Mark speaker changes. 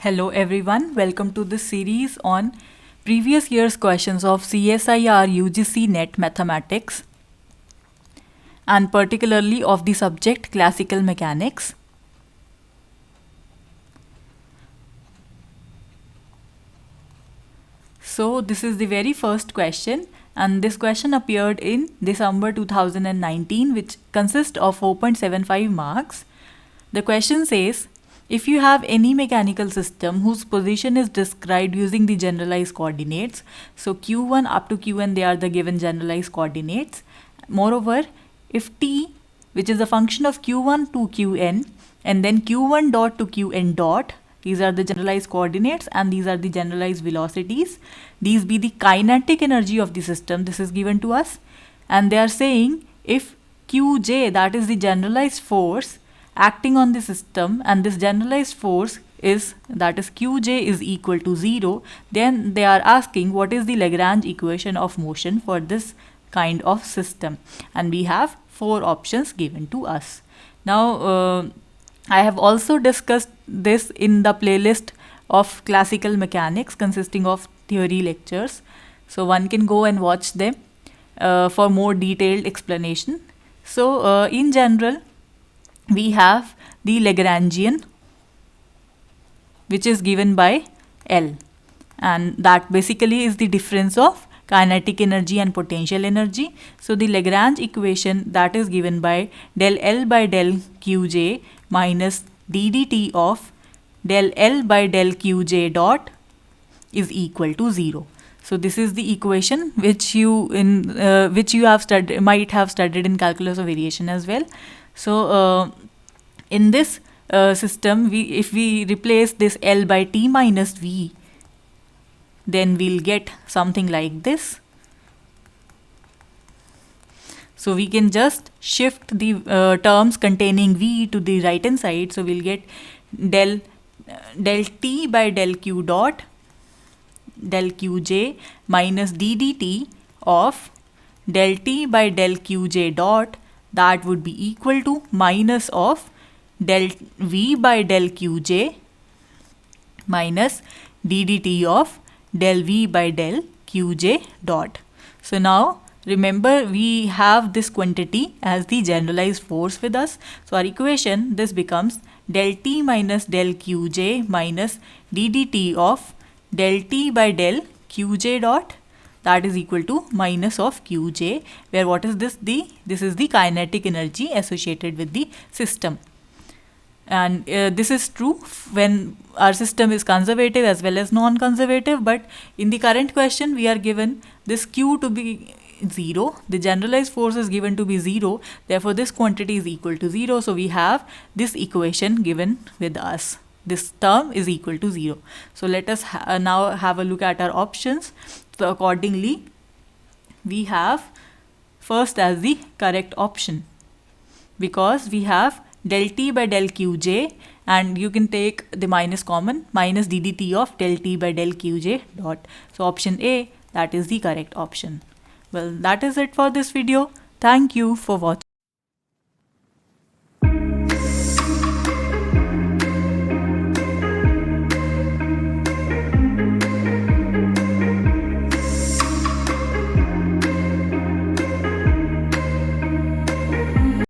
Speaker 1: Hello everyone, welcome to this series on previous year's questions of CSIR-UGC NET Mathematics and particularly of the subject Classical Mechanics. So this is the very first question, and this question appeared in December 2019, which consists of 4.75 marks. The question says, if you have any mechanical system whose position is described using the generalized coordinates, so q1 up to qn, they are the given generalized coordinates. Moreover, if t, which is a function of q1 to qn, and then q1 dot to qn dot, these are the generalized coordinates and these are the generalized velocities. These be the kinetic energy of the system. This is given to us. And they are saying if Qj, that is the generalized force acting on the system, and this generalized force is, that is Qj is equal to 0, then they are asking what is the Lagrange equation of motion for this kind of system. And we have 4 options given to us. Now, I have also discussed this in the playlist of classical mechanics consisting of theory lectures. So one can go and watch them for more detailed explanation. So in general, we have the Lagrangian, which is given by L, and that basically is the difference of kinetic energy and potential energy. So the Lagrange equation, that is given by del L by del Qj minus ddt of del L by del Qj dot is equal to 0. So this is the equation which you might have studied in calculus of variation as well. So in this system, if we replace this L by T minus V, then we'll get something like this. So we can just shift the terms containing V to the right hand side. So we'll get del T by del Q dot del Qj minus ddt of del T by del Qj dot, that would be equal to minus of del V by del Qj minus ddt of del V by del Qj dot. So now remember, we have this quantity as the generalized force with us. So our equation, this becomes del T minus del Qj minus ddt of del T by del Qj dot, that is equal to minus of Qj, where what is this? This is the kinetic energy associated with the system. And this is true when our system is conservative as well as non-conservative, but in the current question we are given this Q to be 0, the generalized force is given to be 0, therefore this quantity is equal to 0. So we have this equation given with us. This term is equal to 0. So let us now have a look at our options. So accordingly, we have first as the correct option, because we have del T by del Qj, and you can take the minus common, minus ddt of del T by del Qj dot. So option A, that is the correct option. Well, that is it for this video. Thank you for watching.